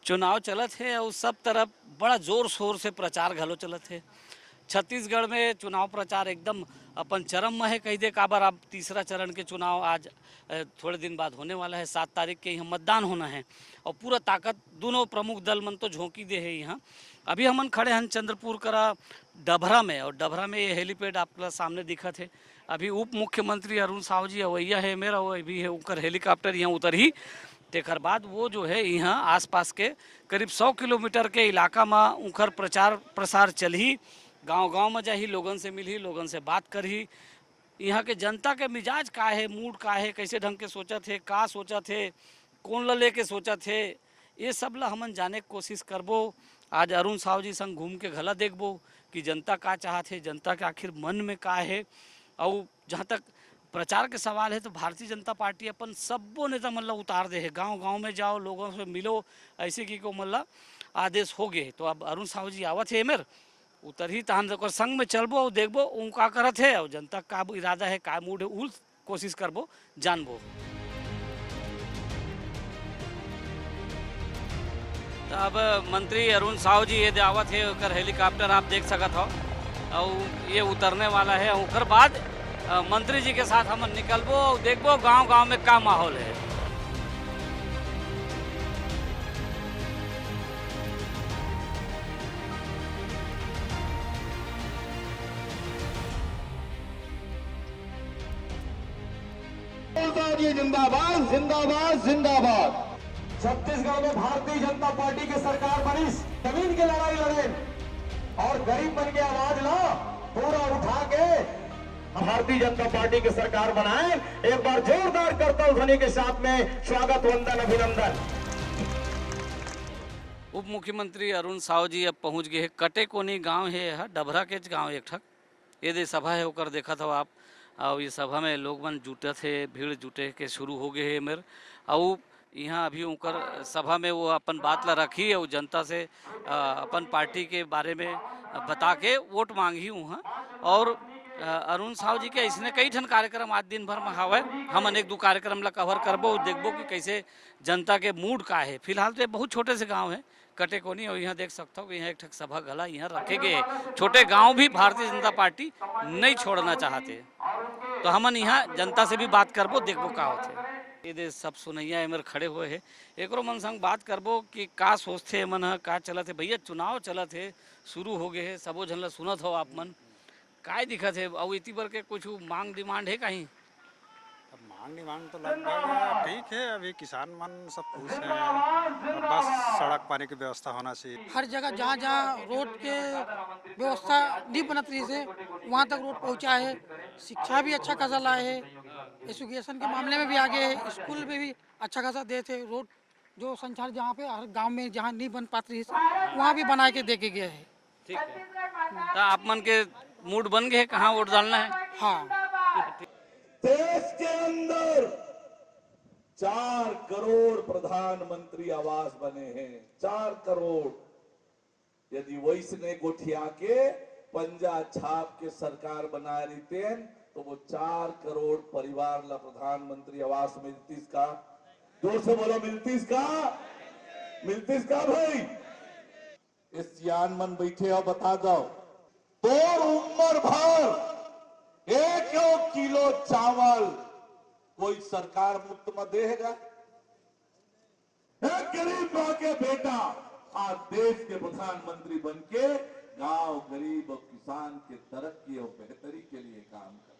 चुनाव चलत है और सब तरफ बड़ा जोर शोर से प्रचार घलो चलत है। छत्तीसगढ़ में चुनाव प्रचार एकदम अपन चरम में है। कही दे काबर अब तीसरा चरण के चुनाव आज थोड़े दिन बाद होने वाला है। 7 तारीख के यहाँ मतदान होना है और पूरा ताकत दोनों प्रमुख दल मन तो झोंकी दे है यहाँ। अभी हमन खड़े हैं चंद्रपुर करा डभरा में, और डभरा में ये हेलीपैड आपका सामने दिखत है। अभी उप मुख्यमंत्री अरुण साव जी अवैया है मेरा, वो अभी है उनकर हेलीकॉप्टर यहाँ उतर ही तेकर बाद वो जो है यहाँ आसपास के करीब 100 किलोमीटर के इलाका में उनकर प्रचार प्रसार चल ही, गांव-गांव में जाही, लोगन से मिली, लोगन से बात करही। यहाँ के जनता के मिजाज का है, मूड का है, कैसे ढंग के सोचा थे, का सोचा थे, कौन ला लेके सोचा थे, ये सब ला हमन जाने की कोशिश करबो। आज अरुण साव जी संग घूम के घला देखबो कि जनता का चाहत है, जनता के आखिर मन में का है। और जहाँ तक प्रचार के सवाल है तो भारतीय जनता पार्टी अपन सब्बो नेता मन ला उतार दे है। गांव-गांव में जाओ, लोगों से मिलो, ऐसे की को मन ला आदेश हो गए। तो अब अरुण साव जी आवत है मेर उतर ही तहन ओकर संग में चलबो और देखबो उ का करत है और जनता का इरादा है, का मूड है, उल कोशिश करबो जानबो। तो अब मंत्री अरुण साव जी ये आवत है, ओकर हेलीकॉप्टर आप देख सकत हो और ये उतरने वाला है। ओकर बाद मंत्री जी के साथ हम निकलबो और देखबो गांव-गांव में का माहौल है। जिंदाबाद जिंदाबाद जिंदाबाद। छत्तीसगढ़ में भारतीय जनता पार्टी की सरकार बनी, जमीन की लड़ाई लड़े और गरीब मन की आवाज ला पूरा उठा के भारतीय जनता पार्टी की सरकार बनाए। एक बार जोरदार करतल ध्वनि के साथ में स्वागत, वंदन, अभिनंदन। उप मुख्यमंत्री अरुण साव जी अब पहुंच गए हैं। कटे कोनी गांव है, यह डभरा के गांव एक ठक ये दे सभा है ओकर देखा था आप। और ये सभा में लोग मन जुटे थे, भीड़ जुटे के शुरू हो गए है मेर। और यहाँ अभी उनकर सभा में वो अपन बात ला रखी और जनता से अपन पार्टी के बारे में बता के वोट मांगी वहाँ। और अरुण साव जी के इसने कई ठन कार्यक्रम आज दिन भर में हवे। हम अनेक दो कार्यक्रम ला कवर करबो, देखबो कि कैसे जनता के मूड का है। फिलहाल तो ये बहुत छोटे से गांव है कटे कोनी, और यहाँ देख सकता हूँ यहाँ एक ठक सभा गला यहाँ रखे गए। छोटे गांव भी भारतीय जनता पार्टी नहीं छोड़ना चाहते। तो हमन यहाँ जनता से भी बात करबो, देखबो का होते। ये दे सब सुनैया एमर खड़े हुए है, एकरो मन संग बात करबो कि का सोचते मन ह, का चलत है। भैया चुनाव चलत है, शुरू हो गए है, सबो झन ला सुनत हो आप मन, काय दिखत है। और इति बर के कुछ मांग डिमांड है कहीं? अब मांग डिमांड तो लगभग ठीक है। अभी किसान मन सब खुश हैं, बस सड़क पानी की व्यवस्था होना चाहिए। हर जगह जहाँ जहाँ रोड के व्यवस्था नहीं बनत रही से वहाँ तक रोड पहुँचा है। शिक्षा भी अच्छा खासा लाए है, एजुकेशन के मामले में भी आगे है, स्कूल में भी अच्छा खासा देते हैं। रोड जो संचार जहाँ पे हर गांव में जहाँ नहीं बन पाती रही वहाँ भी बना के दे के गया है। ठीक है, तो आप मन के मूड बन गए कहाँ वोट डालना है? हाँ, देश के अंदर 4 करोड़ प्रधानमंत्री आवास बने हैं। 4 करोड़। यदि वैसने गोठिया के पंजा छाप के सरकार बना रही तो वो 4 करोड़ परिवार ला प्रधानमंत्री आवास मिलतीस का? जोर से बोलो, मिलतीस का? मिलतीस का भाई? इस यान मन बैठे हो, बता दो तो उम्र भर 1 किलो चावल कोई सरकार मुफ्त में देगा? एक गरीब मां के बेटा आज देश के प्रधानमंत्री बनके गांव, गरीब और किसान के तरक्की और बेहतरी के लिए काम कर।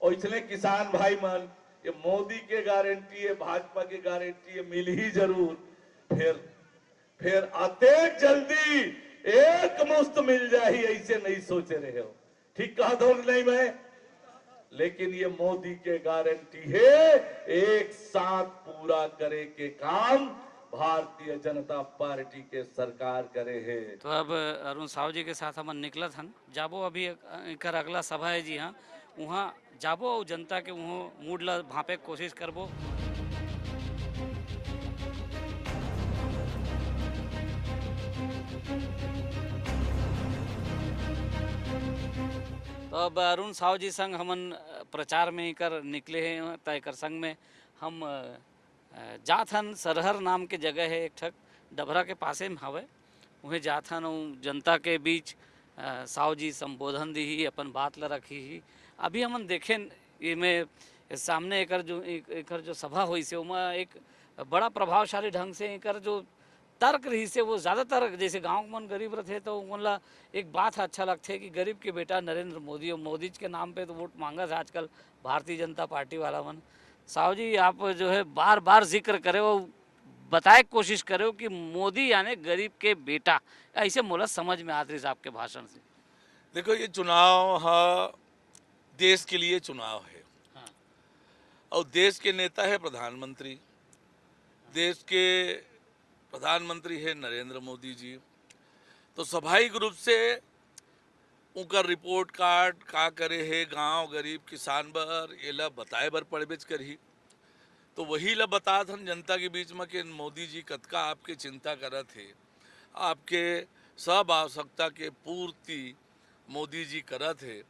और इसलिए किसान भाई मन, ये मोदी के गारंटी है, भाजपा की गारंटी है, मिल ही जरूर। फिर आते जल्दी एक मुश्त मिल जाए, ऐसे नहीं सोचे रहे हो। ठीक कहा दो नहीं मैं, लेकिन ये मोदी के गारंटी है एक साथ पूरा करे के काम भारतीय जनता पार्टी के सरकार करे है। तो अब अरुण साव जी के साथ हम निकलत हन, जाबो अभी एकर अगला सभा है जी हाँ, वहाँ जाबो और जनता के वहाँ मूड ला भापे कोशिश करबो। तो अब अरुण साव जी संग हमन प्रचार में कर निकले हैं। तो एकर संग में हम जात हन सरहर नाम के जगह है एक ठक, डभरा के पासे में हवे, वहीं जात हन जनता के बीच साहु जी संबोधन दी ही, अपन बात ला रखी ही। अभी हमन देखें इमे सामने एकर जो सभा हुई से उमा एक बड़ा प्रभावशाली ढंग से एकर जो तर्क रही से वो ज़्यादातर जैसे गांव मन गरीब रहते तो उनला एक बात अच्छा लगते कि गरीब के बेटा नरेंद्र मोदी और मोदी जी के नाम पे तो वोट मांगा है आजकल भारतीय जनता पार्टी वाला मन। साहु जी आप जो है बार बार जिक्र करे वो बताए कोशिश करो कि मोदी यानी गरीब के बेटा, ऐसे मोला समझ में आती आपके भाषण से। देखो ये चुनाव देश के लिए चुनाव है हाँ। और देश के नेता है प्रधानमंत्री, देश के प्रधानमंत्री है नरेंद्र मोदी जी। तो स्वाभाविक रूप से उनका रिपोर्ट कार्ड का करे है गांव गरीब किसान बर ये ला बताए बर पड़बेच करही। तो वही ला बता थन जनता के बीच में कि मोदी जी कतका आपके चिंता करत है, आपके सब आवश्यकता के पूर्ति मोदी जी करत है।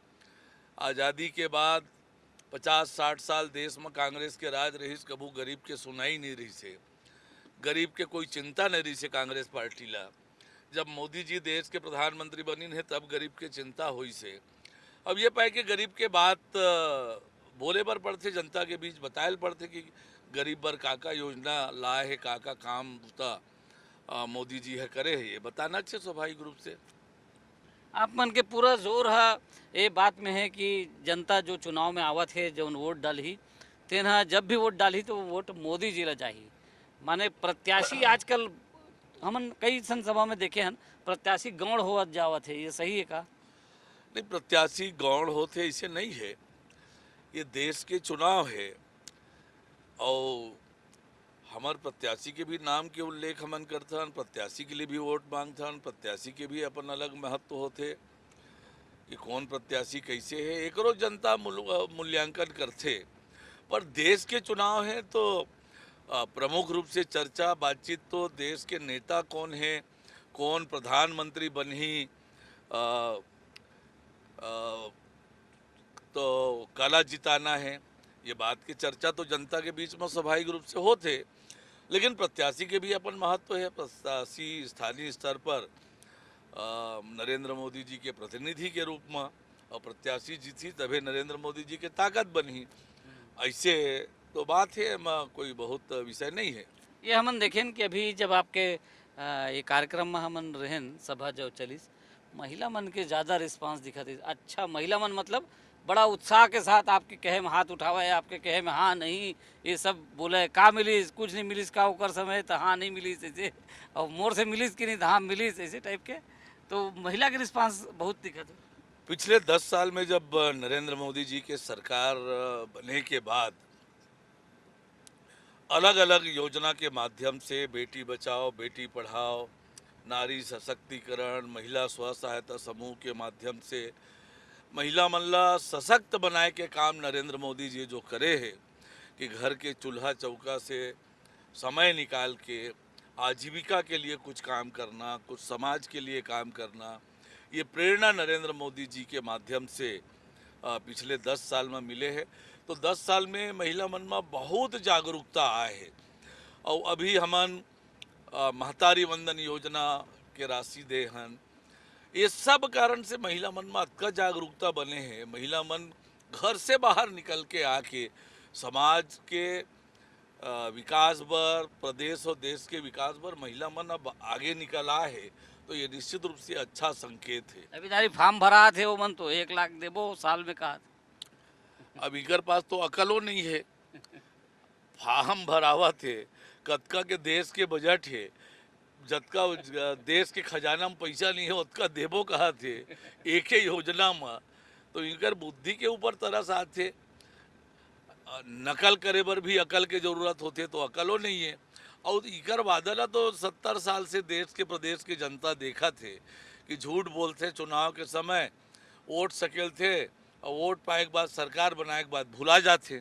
आज़ादी के बाद 50-60 साल देश में कांग्रेस के राज रहीस, कबू गरीब के सुनाई नहीं रही से, गरीब के कोई चिंता नहीं रही से कांग्रेस पार्टी ला। जब मोदी जी देश के प्रधानमंत्री बनी है तब गरीब के चिंता हुई से। अब ये पाए कि गरीब के बात बोले बर पड़ते, जनता के बीच बताए पड़ते कि गरीब बर काका योजना लाए है, काका काम बुता मोदी जी है करे है, ये बताना चाहिए स्वाभाविक रूप से। आप मन के पूरा जोर है ये बात में है कि जनता जो चुनाव में आवत है जो वोट डाली तेना जब भी वोट डाली तो वोट मोदी जी ला चाहिए। माने प्रत्याशी आजकल हमन कई संसभा में देखे हैं प्रत्याशी गौड़ होवत जावत है, ये सही है का? नहीं, प्रत्याशी गौड़ होते इसे नहीं है, ये देश के चुनाव है और हमार प्रत्याशी के भी नाम के उल्लेख हमन करथन, प्रत्याशी के लिए भी वोट मांगथन, प्रत्याशी के भी अपन अलग महत्व होते कि कौन प्रत्याशी कैसे है, एकरो जनता मूल्यांकन करते। पर देश के चुनाव है तो प्रमुख रूप से चर्चा बातचीत तो देश के नेता कौन है, कौन प्रधानमंत्री बनी, तो काला जिताना है, ये बात की चर्चा तो जनता के बीच में स्वाभाविक रूप से होते। लेकिन प्रत्याशी के भी अपन महत्व है। प्रत्याशी स्थानीय स्तर पर नरेंद्र मोदी जी के प्रतिनिधि के रूप में, और प्रत्याशी जीती तभी नरेंद्र मोदी जी के ताकत बनी, ऐसे तो बात है, कोई बहुत विषय नहीं है। ये हमन देखें कि अभी जब आपके ये कार्यक्रम में हमन रहन सभा जो चलिस, महिला मन के ज़्यादा रिस्पांस दिखा थी। अच्छा, महिला मन मतलब बड़ा उत्साह के साथ आपके कहे में हाथ उठावा है, आपके कहे में हाँ नहीं ये सब बोले का मिलीस कुछ नहीं मिलीस का ओकर समय तो हाँ नहीं मिलीस ऐसे, और मोर से मिलीस कि नहीं तो हाँ मिलीस ऐसे टाइप के। तो महिला के रिस्पांस बहुत दिखा था। पिछले 10 साल में जब नरेंद्र मोदी जी के सरकार बनने के बाद अलग अलग योजना के माध्यम से बेटी बचाओ बेटी पढ़ाओ, नारी सशक्तिकरण, महिला स्व सहायता समूह के माध्यम से महिला मल्ला सशक्त बनाए के काम नरेंद्र मोदी जी जो करे है कि घर के चूल्हा चौका से समय निकाल के आजीविका के लिए कुछ काम करना, कुछ समाज के लिए काम करना, ये प्रेरणा नरेंद्र मोदी जी के माध्यम से पिछले 10 साल में मिले हैं। तो 10 साल में महिला मन में बहुत जागरूकता आए है। और अभी हमन महतारी वंदन योजना के राशि दे हन, ये सब कारण से महिला मन में अतका जागरूकता बने हैं। महिला मन घर से बाहर निकल के आके समाज के विकास बर, प्रदेश और देश के विकास बर महिला मन अब आगे निकल आए है, तो ये निश्चित रूप से अच्छा संकेत है। अभी तारी फॉर्म भरा थे वो मन तो 1 लाख देबो साल में कहा। अब इकर पास तो अकलो नहीं है, फार्म भरावा थे, कतका के देश के बजट है, जतका देश के खजाना में पैसा नहीं है उतका देबो कहा थे एक ही योजना में। तो इनकर बुद्धि के ऊपर तरस आते, नकल करे बर भी अकल के जरूरत होते तो अकलो नहीं है। और इकर वादला तो 70 साल से देश के प्रदेश की जनता देखा थे कि झूठ बोलते चुनाव के समय, वोट सकेल थे और वोट पाए के बाद सरकार बनाए के बाद भुला जाते।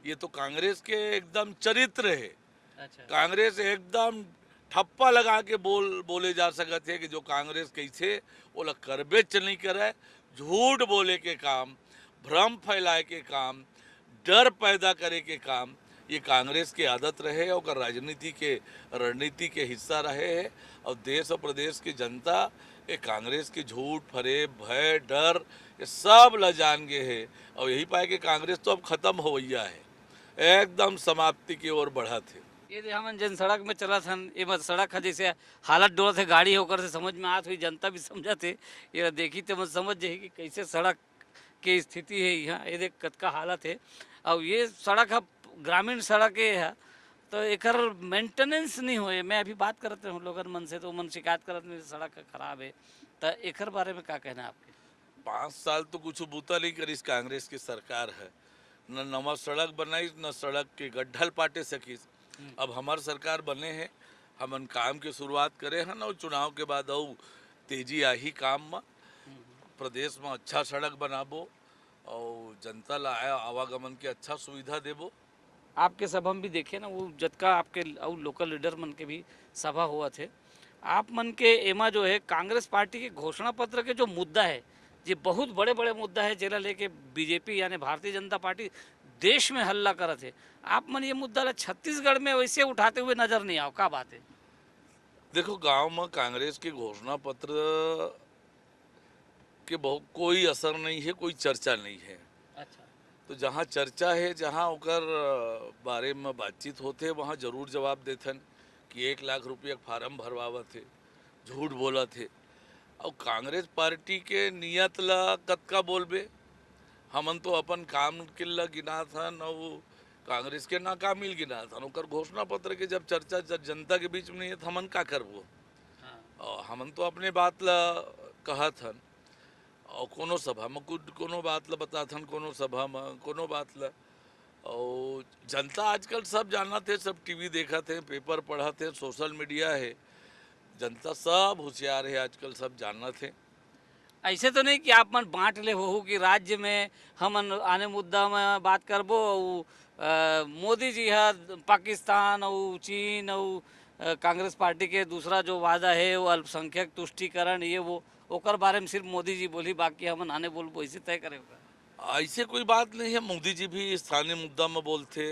ये तो कांग्रेस के एकदम चरित्र है। अच्छा। कांग्रेस एकदम ठप्पा लगा के बोले जा सकते है कि जो कांग्रेस कैसे वो लोग करबेच नहीं करे, झूठ बोले के काम, भ्रम फैलाए के काम, डर पैदा करे के काम, ये कांग्रेस के आदत रहे और राजनीति के रणनीति के हिस्सा रहे है। और देश और प्रदेश की जनता ये कांग्रेस के झूठ फरेब भय डर ये सब ल जान गए है। और यही पाए कि कांग्रेस तो अब खत्म हो गया है, एकदम समाप्ति की ओर बढ़ा थे। ये जो हमन जन सड़क में चला थन ये मत सड़क है जैसे हालत डोलत है गाड़ी होकर से समझ में आत हुई, जनता भी समझत है। ये देखी तो मत समझ जाए कि कैसे सड़क की स्थिति है यहाँ, ये देख कतका हालत है। और ये सड़क है ग्रामीण सड़क है तो एकर मेंटेनेंस नहीं हुए। मैं अभी बात करते हूँ लोगन मन से तो मन शिकायत करत नहीं सड़क खराब है, तो एकर बारे में क्या कहना है आपके? 5 साल तो कुछ बूता नहीं करी कांग्रेस की सरकार है, न नवा सड़क बनाई न सड़क के गड्ढल पाटे सकीस। अब हमार सरकार बने हैं, हमन काम की शुरुआत करे हैं और चुनाव के बाद और तेजी आई काम में। प्रदेश में अच्छा सड़क बनाबो और जनता ला आवागमन के अच्छा सुविधा देबो। आपके सभा में भी देखे ना वो जतका आपके और लोकल लीडर मन के भी सभा हुआ थे। आप मन के एमा जो है कांग्रेस पार्टी के घोषणा पत्र के जो मुद्दा है ये बहुत बड़े बड़े मुद्दा है जेला लेके बीजेपी यानी भारतीय जनता पार्टी देश में हल्ला करत है। आप मन ये मुद्दा ला छत्तीसगढ़ में वैसे उठाते हुए नजर नहीं आओ, क्या बात है? देखो गांव में कांग्रेस के घोषणा पत्र के बहुत कोई असर नहीं है, कोई चर्चा नहीं है। अच्छा, तो जहाँ चर्चा है जहाँ ओकर बारे में बातचीत होते वहाँ जरूर जवाब देथन कि 1 लाख रुपया फार्म भरवावा थे, झूठ बोला थे। और कांग्रेस पार्टी के नियत ला कतका बोलबे, हमन तो अपन काम के ला गिना थन और कांग्रेस के नाकामिल गिना थन। ओकर घोषणा पत्र के जब चर्चा जनता के बीच में नहीं है तो हमन का करबो। और हमन तो अपने बात ला कहा थन और कोनो सभा में कुछ कोनो बात ला बताथन, कोनो सभा में कोनो बात ला। और जनता आजकल सब जाना थे, सब टीवी देखा थे, पेपर पढ़ा थे, सोशल मीडिया है, जनता सब होशियार है आजकल, सब जाना थे। ऐसे तो नहीं कि आप मन बांट ले हो कि राज्य में हम आने मुद्दा में बात करबो मोदी जी है पाकिस्तान और चीन और कांग्रेस पार्टी के दूसरा जो वादा है वो अल्पसंख्यक तुष्टिकरण ये वो ओकर बारे में सिर्फ मोदी जी बोली, बाकी हम आने बोलबो ऐसे तय करे होगा। ऐसे कोई बात नहीं है। मोदी जी भी स्थानीय मुद्दा में बोलते,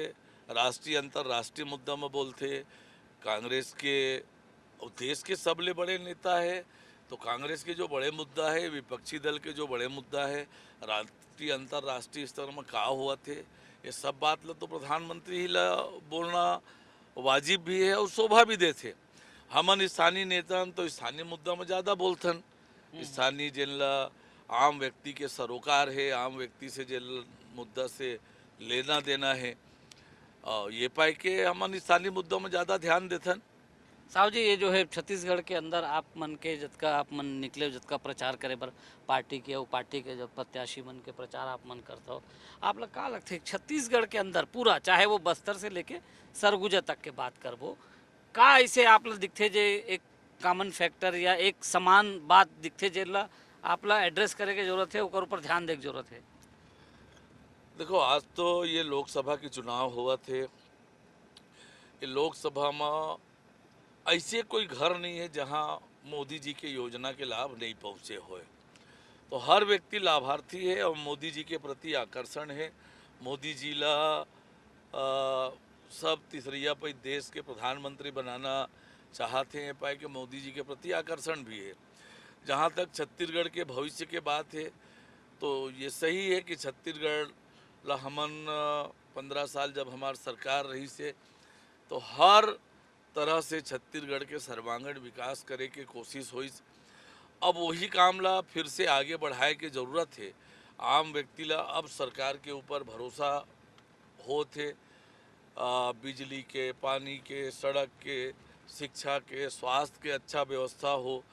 राष्ट्रीय अंतर्राष्ट्रीय मुद्दा में बोलते। कांग्रेस के और देश के सबले बड़े नेता है तो कांग्रेस के जो बड़े मुद्दा है, विपक्षी दल के जो बड़े मुद्दा है, राष्ट्रीय अंतर्राष्ट्रीय स्तर में का हुआ थे, ये सब बात ला तो प्रधानमंत्री ही ला बोलना वाजिब भी है और शोभा भी देते। हमन स्थानीय नेता तो स्थानीय मुद्दा में ज़्यादा बोलथन। स्थानीय जिला आम व्यक्ति के सरोकार है, आम व्यक्ति से जिला मुद्दा से लेना देना है, और ये पाए के हमन स्थानीय मुद्दों में ज़्यादा ध्यान देथन। साहब जी ये जो है छत्तीसगढ़ के अंदर आप मन के जतका आप मन निकले जतका प्रचार करे बर पार्टी के और पार्टी के जब प्रत्याशी मन के प्रचार आप मन करता हो, आप लोग का लगते छत्तीसगढ़ के अंदर पूरा चाहे वो बस्तर से लेके सरगुजा तक के बात करबो का ऐसे आप लोग दिखते जे एक कॉमन फैक्टर या एक समान बात दिखते जेला आप ला एड्रेस करे के जरूरत है, ओकर ऊपर ध्यान दे के जरूरत है? देखो आज तो ये लोकसभा के चुनाव हुआ थे, ये लोकसभा में ऐसे कोई घर नहीं है जहां मोदी जी के योजना के लाभ नहीं पहुंचे होए। तो हर व्यक्ति लाभार्थी है और मोदी जी के प्रति आकर्षण है। मोदी जी ला सब तीसरिया पे देश के प्रधानमंत्री बनाना चाहते हैं, पाए कि मोदी जी के प्रति आकर्षण भी है। जहाँ तक छत्तीसगढ़ के भविष्य के बात है तो ये सही है कि छत्तीसगढ़ ला हमन 15 साल जब हमार सरकार रही से तो हर तरह से छत्तीसगढ़ के सर्वांगीण विकास करे के कोशिश हुई। अब वही काम ला फिर से आगे बढ़ाए के ज़रूरत है। आम व्यक्ति ला अब सरकार के ऊपर भरोसा हो थे, बिजली के, पानी के, सड़क के, शिक्षा के, स्वास्थ्य के अच्छा व्यवस्था हो,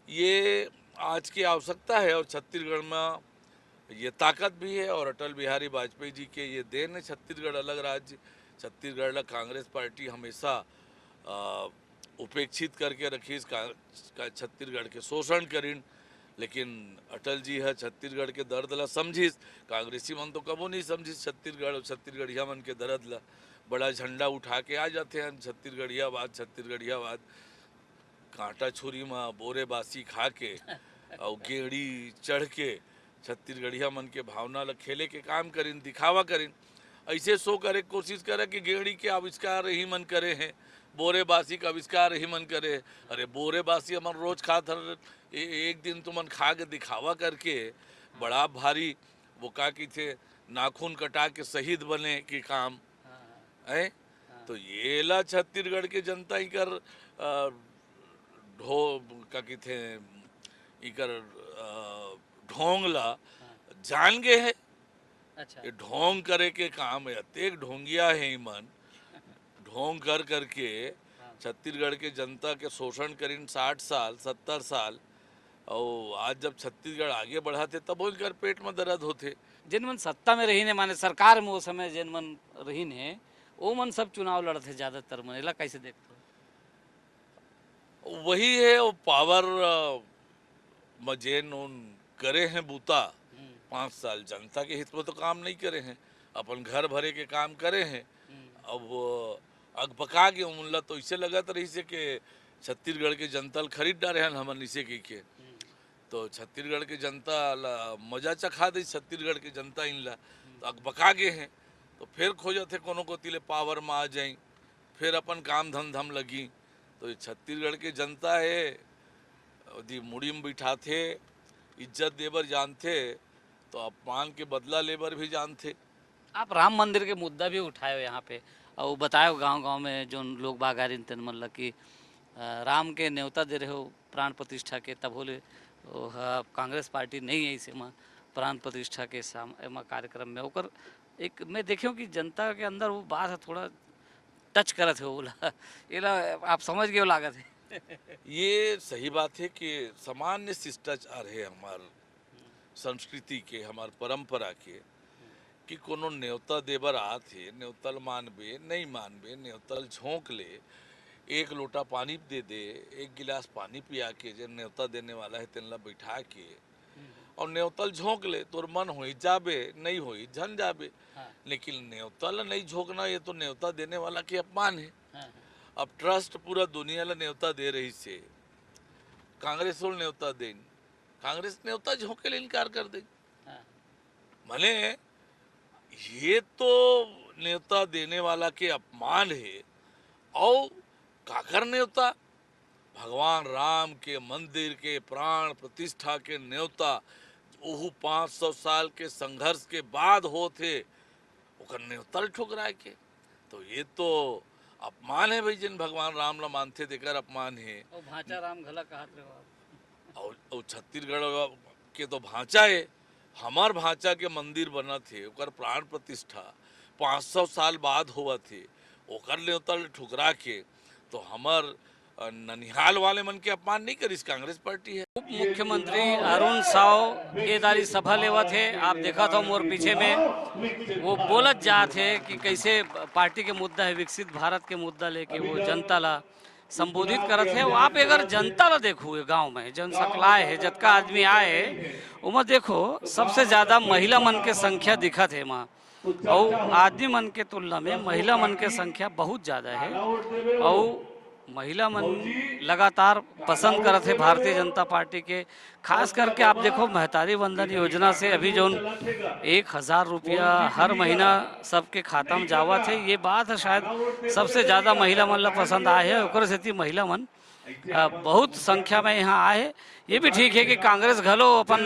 ये आज की आवश्यकता है। और छत्तीसगढ़ में ये ताकत भी है और अटल बिहारी वाजपेयी जी के ये देन है। छत्तीसगढ़ अलग राज्य, छत्तीसगढ़ ला कांग्रेस पार्टी हमेशा उपेक्षित करके रखी छत्तीसगढ़ के शोषण करीन, लेकिन अटल जी है छत्तीसगढ़ के दर्द ला समझिस। कांग्रेसी मन तो कबो नहीं समझिस छत्तीसगढ़ और छत्तीसगढ़िया मन के दर्द ला। बड़ा झंडा उठा के आ जाते हैं छत्तीसगढ़ियावाद छत्तीसगढ़ियावाद, कांटा छुरी में बोरे बासी खा के और गेड़ी चढ़ के छत्तीसगढ़िया मन के भावना ला खेले के काम करीन, दिखावा करीन। ऐसे सो करे कोशिश करे कि गेड़ी के आविष्कार ही मन करे हैं, बोरेबासी का आविष्कार ही मन करे। अरे बोरेबासी हमन रोज खात हर, एक दिन तुमन खा के दिखावा करके बड़ा भारी वो का की थे नाखून कटा के शहीद बने के काम है। तो ये ला छत्तीसगढ़ के जनता इकर ढो का की थे इकर ढोंग ला जान गए है। अच्छा ये ढोंग करे के काम है, अतेक ढोंगिया है ईमन, ढोंग कर करके छत्तीसगढ़ के जनता के शोषण करीन 60 साल 70 साल। और आज जब छत्तीसगढ़ आगे बढ़ा थे तब उनकर पेट में दर्द होते। जिन मन सत्ता में रही ने माने सरकार में वो समय जिन मन रही ने वो मन सब चुनाव लड़ते ज्यादातर मन, एला कैसे देखते हो? वही है वो पावर मजेन उन करे हैं बूता 5 साल जनता के हित में तो काम नहीं करे हैं, अपन घर भरे के काम करे हैं। अब अगबका के उमला तो इसे लगत रही से कि छत्तीसगढ़ के जनता खरीद डाले हैं हमन इसे के तो छत्तीसगढ़ के जनता मजा चखा दी छत्तीसगढ़ के जनता इनला तो अगबका गए हैं। तो फिर खोजत है कोनो को तिले पावर में आ जाए, फिर अपन काम धंधम लगी। तो ये छत्तीसगढ़ के जनता है यदि मुड़ी में बैठा थे इज्जत देवर जानते तो अपमान के बदला लेबर भी जानते। आप राम मंदिर के मुद्दा भी उठाए यहाँ पे और बताए गांव-गांव में जो लोग बागारिन तन मन कि राम के न्योता दे रहे हो प्राण प्रतिष्ठा के, तब बोले कांग्रेस पार्टी नहीं है इसे में प्राण प्रतिष्ठा के कार्यक्रम में होकर एक मैं देखियो कि जनता के अंदर वो बात है थोड़ा टच करत है बोला ये आप समझ गए लागत है। ये सही बात है कि सामान्य शिष्टाचार है हमार संस्कृति के, हमार परंपरा के कि कोनो न्योता देवर आथे न्योतल मानबे नहीं मानबे न्योतल झोंक ले, एक लोटा पानी दे दे, एक गिलास पानी पिया के जो न्योता देने वाला है तेनला बैठा के और न्योतल झोंक ले, तोर मन हो जाबे नहीं हो झन जाबे। हाँ। लेकिन न्योतल नहीं झोंकना ये तो न्योता देने वाला के अपमान है। हाँ। अब ट्रस्ट पूरा दुनिया ला न्योता दे रही से कांग्रेस और न्योता दे, कांग्रेस न्योता झोंके ले इनकार कर दे। हाँ। भले ये तो न्योता देने वाला के अपमान है। और काकर न्योता भगवान राम के मंदिर के प्राण प्रतिष्ठा के न्योता ओहू 500 साल के संघर्ष के बाद होते ओकर न्योतल ठुकराए के, तो ये तो अपमान है भाई। जिन भगवान राम ला मानते देकर अपमान है। और भांचा राम घला कहत रहे और छत्तीसगढ़ के तो भांचा है, हमार भांचा के मंदिर बना थे ओकर प्राण प्रतिष्ठा 500 साल बाद हुआ थे, ओकर न्योतल ठुकरा के तो हमार ननिहाल वाले मन के अपमान नहीं करिस कांग्रेस पार्टी है। उप मुख्यमंत्री अरुण साव ये दारी सभा लेवत है, आप देखा था मोर पीछे में वो बोलत जात है कि कैसे पार्टी के मुद्दा है विकसित भारत के मुद्दा लेके वो जनता ला संबोधित करत है। आप अगर जनता ला देखो गांव में जन सकलाए है जतका आदमी आए उमा देखो सबसे ज्यादा महिला मन के संख्या दिखत है वहाँ, और आदमी मन के तुलना में महिला मन के संख्या बहुत ज्यादा है। और महिला मन लगातार पसंद करते हैं भारतीय जनता पार्टी के, खास करके आप देखो महतारी वंदन योजना से अभी जो 1000 रुपया हर महीना सबके खाता में जावत है, ये बात है शायद सबसे ज़्यादा महिला मन ला पसंद आए है। ओकर सेती महिला मन बहुत संख्या में यहाँ आए। ये भी ठीक है कि कांग्रेस घलो अपन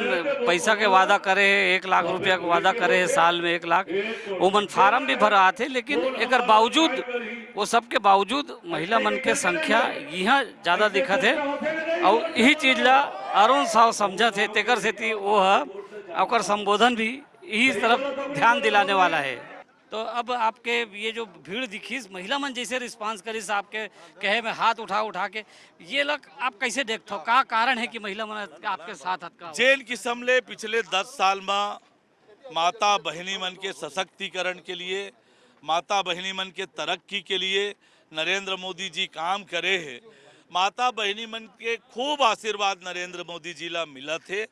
पैसा के वादा करे, 1 लाख रुपया का वादा करे साल में 1 लाख, वो मन फार्म भी भरा आते, लेकिन एक बावजूद वो सब के बावजूद महिला मन के संख्या यहाँ ज़्यादा दिखत है। और यही चीज़ ला अरुण साव समझत है, तेकर सेती वो है संबोधन भी यही तरफ ध्यान दिलाने वाला है। तो अब आपके ये जो भीड़ दिखी महिला मन जैसे रिस्पांस करी आपके कहे में हाथ उठा के ये लग आप कैसे देखते हो, का कारण है कि महिला मन आपके साथ हतका जेन किस्म ले पिछले 10 साल में माता बहनी मन के सशक्तिकरण के लिए, माता बहनी मन के तरक्की के लिए नरेंद्र मोदी जी काम करे है। माता बहनी मन के खूब आशीर्वाद नरेंद्र मोदी जी ला मिला थे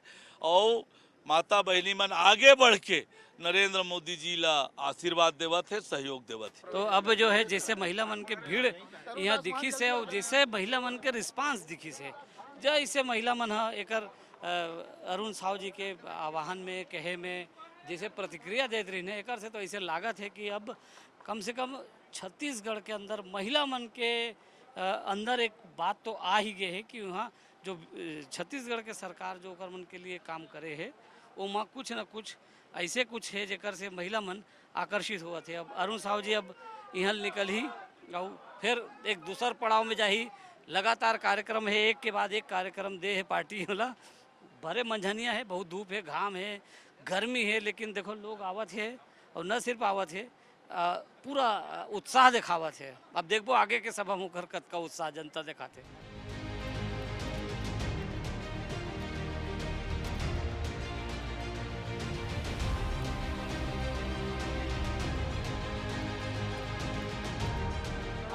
और माता बहनी मन आगे बढ़ के नरेंद्र मोदी जी ला आशीर्वाद देवा थे, सहयोग देवा थे। तो अब जो है जैसे महिला मन के भीड़ यहाँ दिखी से और जैसे महिला मन के रिस्पांस दिखी से जैसे महिला मन एकर अरुण साव जी के आह्वान में कहे में जैसे प्रतिक्रिया देते रही ने एकर से तो ऐसे लागत है कि अब कम से कम छत्तीसगढ़ के अंदर महिला मन के अंदर एक बात तो आ ही गए है कि वहाँ जो छत्तीसगढ़ के सरकार जो ओकर मन के लिए काम करे है वहाँ कुछ न कुछ ऐसे कुछ है जेकर से महिला मन आकर्षित हुआ थे। अब अरुण साहू जी अब यहाँ निकल ही और फिर एक दूसर पड़ाव में जाही, लगातार कार्यक्रम है, एक के बाद एक कार्यक्रम दे है पार्टी वाला, भरे मंझनिया है, बहुत धूप है, घाम है, गर्मी है, लेकिन देखो लोग आवत है और न सिर्फ आवत है पूरा उत्साह दिखावत है। अब देखो आगे के सभा मुखर कत का उत्साह जनता दिखाते।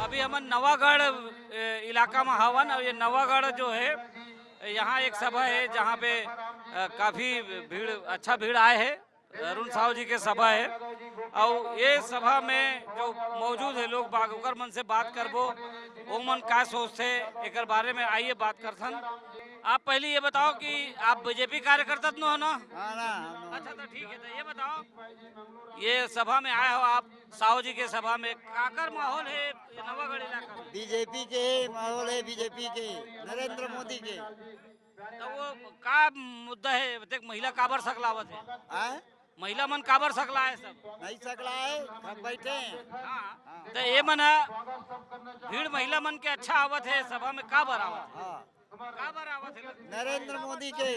अभी हम नवागढ़ इलाका में हवन और ये नवागढ़ जो है यहाँ एक सभा है जहाँ पे काफ़ी भीड़ अच्छा भीड़ आए है। अरुण साहू जी के सभा है और ये सभा में जो मौजूद है लोग बाग ओकर मन से बात करबो, वो मन का सोचते एक बारे में आइए बात करथन। आप पहले ये बताओ कि आप बीजेपी कार्यकर्ता तो हो ना? अच्छा तो ठीक है, तो ये बताओ ये सभा में आए हो आप साहू जी के सभा में, काकर माहौल है नवागढ़ इलाका में? बीजेपी के माहौल है, बीजेपी के नरेंद्र मोदी के। तो वो का मुद्दा है देख, महिला काबर सकलावत है? महिला मन काबर सकला है? सब नहीं सकला है, सब बैठे हैं। हाँ तो ये मन भीड़ महिला मन के अच्छा आवत है सभा में, का बरावत है? हाँ, का बरावत है? नरेंद्र मोदी के।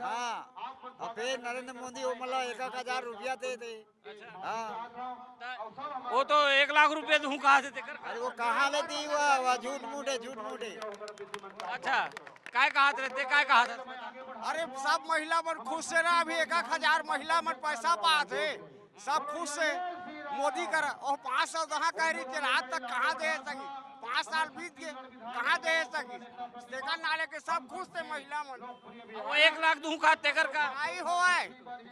हाँ, और फिर नरेंद्र मोदी वो मतलब 1,000 रुपया दे दे। हाँ, वो तो 1 लाख रुपए दूं कहा से देकर। अरे वो कहाँ ले दी हुआ झूठ मूठ है, झूठ मूठ है। अच्छा काय कहा रहते, काय कहा था? अरे सब महिला मन खुश से ना, अभी 1,000 महिला मन पैसा पात है, सब खुश से मोदी कर। और 500 दहा कह रही थी रात तक, कहाँ दे सकी? 5 साल बीत गए, कहाँ दे सकी? देखा नाले के सब खुश थे महिला मन। वो 1 लाख दूं कहा तेकर का आई हो है,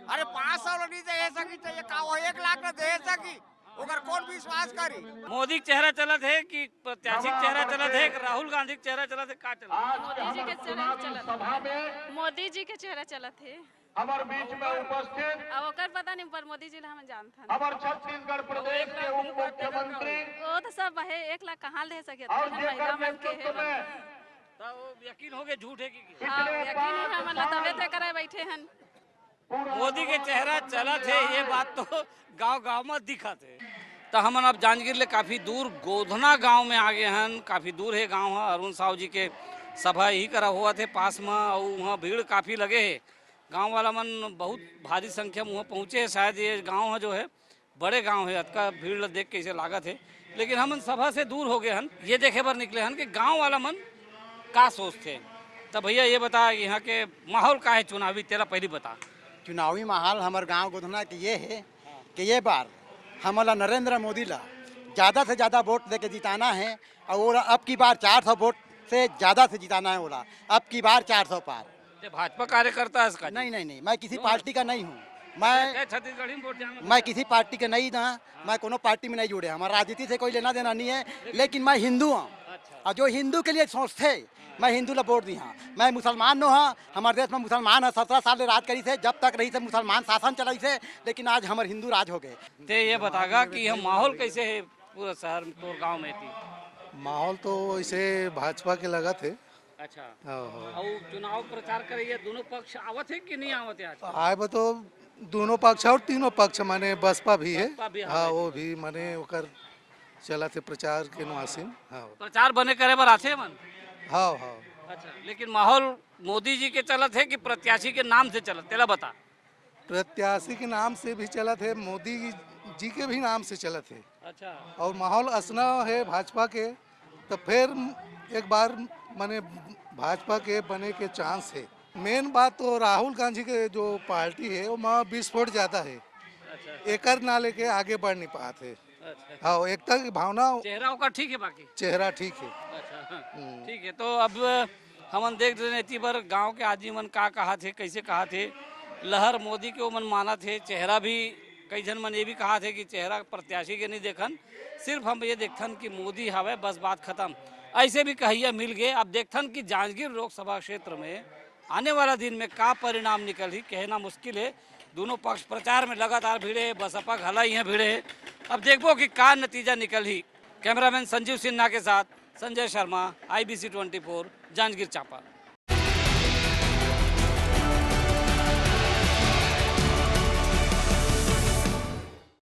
अरे 500 नहीं दे सकी तो ये का वो 1 लाख न दे सकी, ओकर कौन विश्वास करी? मोदी के चेहरा चलत है कि प्रत्याशी के चेहरा चलत है कि राहुल गांधी के चेहरा चलत है, का चलत है? मोदी जी के चेहरा चलत, मोदी जी के चेहरा चलत है। हमारे बीच में उपस्थित अब ओकर पता नहीं, पर मोदी जी ला हम जानथन। हमारे छत्तीसगढ़ प्रदेश के उप मुख्यमंत्री वो तो सब है, 1 लाख कहाँ ले सके? और महिला मन के नेतृत्व है। में तो वो यकीन हो गए झूठ है कि हाँ, यकीन है हमन तबे ते करे बैठे हन। मोदी के चेहरा चलत है, ये बात तो गांव-गांव में दिखत है। तो हमन अब जांजगीर ले काफ़ी दूर गोधना गांव में आ गए हन, काफ़ी दूर है गांव है। अरुण साहू जी के सभा यही करा हुआ थे पास में और वहाँ भीड़ काफ़ी लगे है। गांव वाला मन बहुत भारी संख्या में वहाँ पहुँचे है। शायद ये गांव है जो है बड़े गांव है, अतका भीड़ देख के इसे लागत है, लेकिन हमन सभा से दूर हो गए हन, ये देखे बर निकले हन कि गाँव वाला मन का सोचते। तो भैया ये बता यहाँ के माहौल का है चुनावी, तेरा पहले बता। चुनावी माहौल हमारे गांव गोधना के ये है कि ये बार हमारा नरेंद्र मोदी ला ज़्यादा से ज़्यादा वोट देके जिताना है, और अब की बार 400 वोट से ज़्यादा से जिताना है। बोला अब की बार 400 पार। भाजपा कार्यकर्ता है इसका? नहीं, मैं किसी पार्टी का नहीं हूँ। मैं छत्तीसगढ़ी में वोट जाना। मैं किसी पार्टी का नहीं था, मैं कोनो पार्टी में नहीं जुड़े, हमारा राजनीति से कोई लेना देना नहीं है, लेकिन मैं हिंदू हूँ। और जो हिंदू के लिए सोचते मैं हिंदू ला वोट दी हाँ। मैं मुसलमान नो हाँ, हमारे देश में मुसलमान है 17 साल राज करी थे, जब तक रही थे मुसलमान शासन चलाई थे, लेकिन आज हमारे हिंदू राज हो गए। ते ये बतागा कि हम माहौल कैसे है पूरा शहर में और गांव में थी? माहौल तो इसे भाजपा के लगा थे। अच्छा, और चुनाव प्रचार करिए, दोनों पक्ष आवत है कि नहीं आवत है? आज आए बा तो दोनों पक्ष और तीनों पक्ष माने बसपा भी है। बसपा भी हाँ, वो भी माने ओकर चला थे प्रचार के नुआसिन। हाँ प्रचार बने करे बर आथे मन। हाँ। अच्छा, लेकिन माहौल मोदी जी के चलत है कि प्रत्याशी के नाम से चलत, तेला बता। प्रत्याशी के नाम से भी चला थे, मोदी जी के भी नाम से चला थे। अच्छा, और माहौल असना है भाजपा के, तो फिर एक बार माने भाजपा के बने के चांस है। मेन बात तो राहुल गांधी के जो पार्टी है वो वहाँ विस्फोट ज़्यादा है। अच्छा, एकर ना लेके आगे बढ़ नहीं पाते। अच्छा, हाँ, एकता की भावना, चेहरा का ठीक है, बाकी चेहरा ठीक है। अच्छा ठीक है। तो अब हमन देख रहे नीति पर गांव के आदमी मन का कहा थे, कैसे कहा थे, लहर मोदी के मन माना थे, चेहरा भी कई जन मन ये भी कहा थे कि चेहरा प्रत्याशी के नहीं देखन, सिर्फ हम ये देखथन कि मोदी हवे, बस बात खत्म। ऐसे भी कहिया मिल गए। अब देखथन कि जांजगीर लोकसभा क्षेत्र में आने वाला दिन में का परिणाम निकल ही कहना मुश्किल है, दोनों पक्ष प्रचार में लगातार भिड़े, बसपा घला ही है भिड़े। अब देखो कि का नतीजा निकल ही। कैमरामैन संजीव सिन्हा के साथ संजय शर्मा, IBC 24, जांजगीर चांपा।